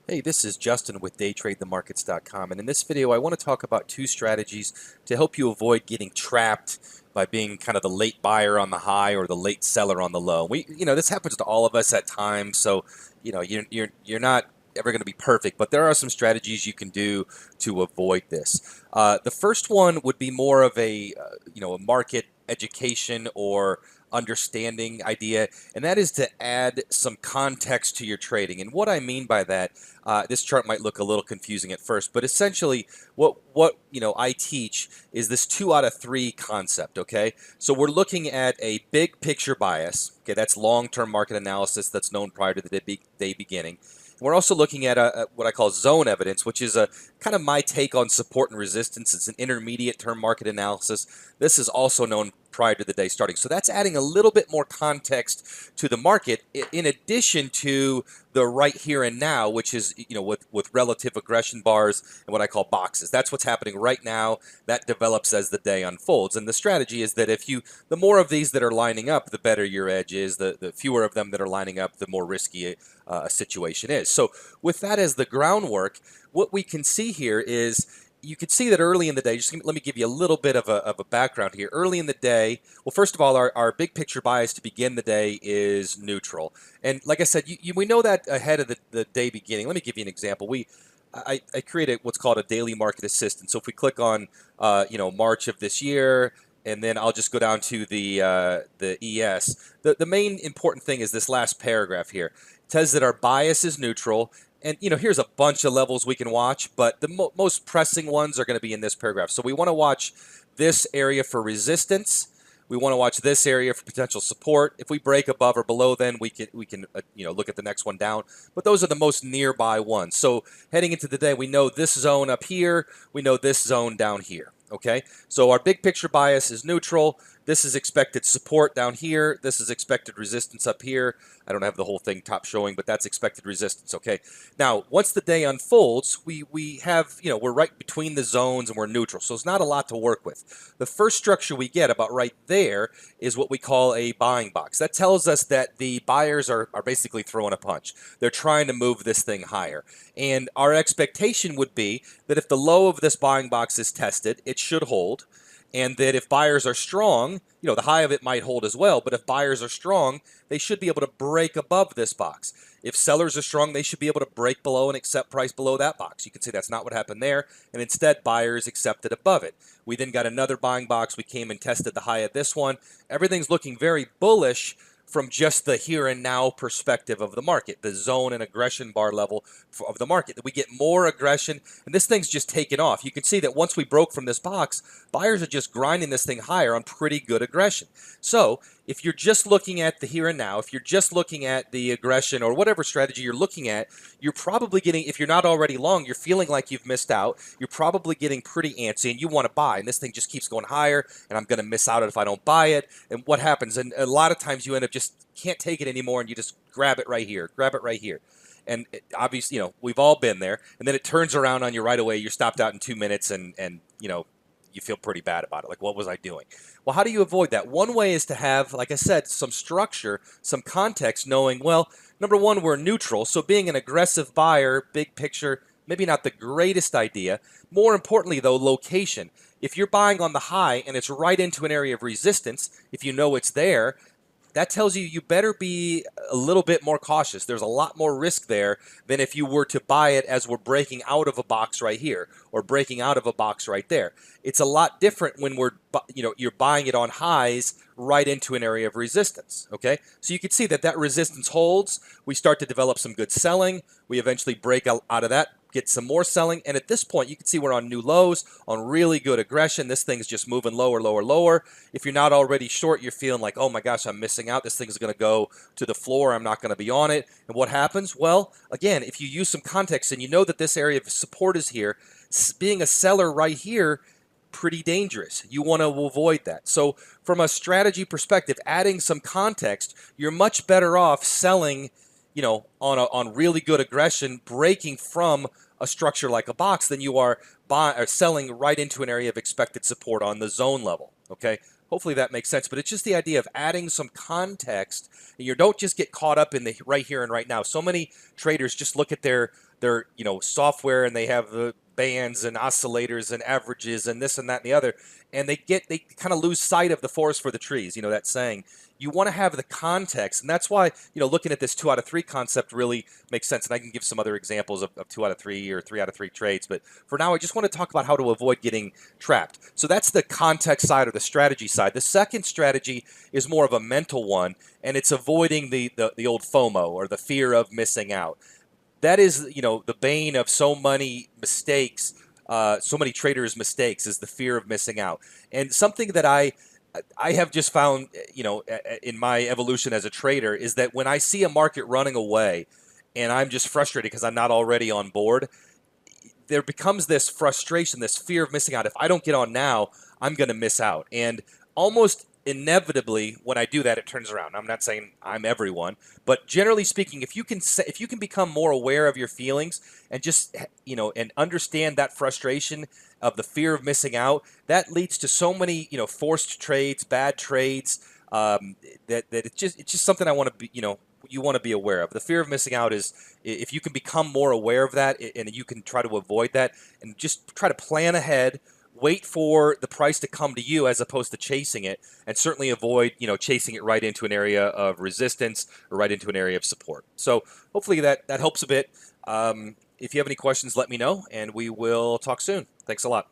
Hey, this is Justin with daytradethemarkets.com, and in this video I want to talk about two strategies to help you avoid getting trapped by being kind of the late buyer on the high or the late seller on the low. This happens to all of us at times, so you're not ever going to be perfect, but there are some strategies you can do to avoid this. The first one would be more of a market education or understanding idea, and that is to add some context to your trading. And what I mean by that, this chart might look a little confusing at first, but essentially what I teach is this 2 out of 3 concept. Okay, so we're looking at a big picture bias. Okay, that's long-term market analysis that's known prior to the day beginning. We're also looking at what I call zone evidence, which is a kind of my take on support and resistance. It's an intermediate term market analysis. This is also known prior to the day starting. So that's adding a little bit more context to the market in addition to the right here and now, which is with relative aggression bars and what I call boxes. That's what's happening right now. That develops as the day unfolds. And the strategy is that the more of these that are lining up, the better your edge is. The fewer of them that are lining up, the more risky a situation is. So with that as the groundwork, what we can see here is you can see that early in the day, just let me give you a little bit of a background here. Early in the day, well, first of all, our big picture bias to begin the day is neutral. And like I said, we know that ahead of the day beginning. Let me give you an example. I created what's called a daily market assistant. So if we click on, March of this year, and then I'll just go down to the ES. The main important thing is this last paragraph here. It says that our bias is neutral. And here's a bunch of levels we can watch, but the most pressing ones are going to be in this paragraph. So we want to watch this area for resistance. We want to watch this area for potential support. If we break above or below, then we can look at the next one down. But those are the most nearby ones. So heading into the day, we know this zone up here. We know this zone down here. Okay, so our big picture bias is neutral. This is expected support down here. This is expected resistance up here. I don't have the whole thing top showing, but that's expected resistance. Okay, now once the day unfolds, we have, we're right between the zones and we're neutral. So it's not a lot to work with. The first structure we get about right there is what we call a buying box. That tells us that the buyers are basically throwing a punch. They're trying to move this thing higher. And our expectation would be that if the low of this buying box is tested, it should hold. And that if buyers are strong, the high of it might hold as well, but if buyers are strong, they should be able to break above this box. If sellers are strong, they should be able to break below and accept price below that box. You can see that's not what happened there, and instead buyers accepted above it. We then got another buying box. We came and tested the high of this one. Everything's looking very bullish from just the here and now perspective of the market, the zone and aggression bar level of the market. That we get more aggression, and this thing's just taken off. You can see that once we broke from this box, buyers are just grinding this thing higher on pretty good aggression. So if you're just looking at the here and now, if you're just looking at the aggression or whatever strategy you're looking at, you're probably getting, if you're not already long, you're feeling like you've missed out. You're probably getting pretty antsy and you want to buy, and this thing just keeps going higher, and I'm going to miss out if I don't buy it. And what happens? And a lot of times you end up just can't take it anymore, and you just grab it right here, grab it right here. And obviously, we've all been there. And then it turns around on you right away. You're stopped out in 2 minutes, and you feel pretty bad about it. Like, what was I doing? Well, how do you avoid that? One way is to have, like I said, some structure, some context, knowing, well, number one, we're neutral. So being an aggressive buyer, big picture, maybe not the greatest idea. More importantly, though, location. If you're buying on the high and it's right into an area of resistance, if you know it's there, that tells you better be a little bit more cautious. There's a lot more risk there than if you were to buy it as we're breaking out of a box right here or breaking out of a box right there. It's a lot different when you're buying it on highs right into an area of resistance. Okay, so you can see that resistance holds. We start to develop some good selling. We eventually break out of that, get some more selling, and at this point you can see we're on new lows, on really good aggression. This thing's just moving lower, lower, lower. If you're not already short, you're feeling like, oh my gosh, I'm missing out. This thing's going to go to the floor. I'm not going to be on it. And what happens? Well, again, if you use some context and you know that this area of support is here, being a seller right here, pretty dangerous. You want to avoid that. So from a strategy perspective, adding some context, you're much better off selling on really good aggression, breaking from a structure like a box than you are selling right into an area of expected support on the zone level. Okay, hopefully that makes sense. But it's just the idea of adding some context. You don't just get caught up in the right here and right now. So many traders just look at their software, and they have the bands and oscillators and averages and this and that and the other, and they kind of lose sight of the forest for the trees. That saying. You want to have the context, and that's why looking at this 2 out of 3 concept really makes sense. And I can give some other examples of 2 out of 3 or 3 out of 3 trades, but for now I just want to talk about how to avoid getting trapped. So that's the context side or the strategy side. The second strategy is more of a mental one, and it's avoiding the old FOMO, or the fear of missing out. That is, the bane of so many mistakes, so many traders' mistakes, is the fear of missing out. And something that I have just found, in my evolution as a trader, is that when I see a market running away and I'm just frustrated because I'm not already on board, there becomes this frustration, this fear of missing out. If I don't get on now, I'm going to miss out. And almost inevitably, when I do that, it turns around. I'm not saying I'm everyone, but generally speaking, if you can become more aware of your feelings and just and understand that frustration of the fear of missing out, that leads to so many forced trades, bad trades. That it's just something I want to be you want to be aware of. The fear of missing out is, if you can become more aware of that, and you can try to avoid that, and just try to plan ahead. Wait for the price to come to you as opposed to chasing it, and certainly avoid chasing it right into an area of resistance or right into an area of support. So hopefully that helps a bit. If you have any questions, let me know, and we will talk soon. Thanks a lot.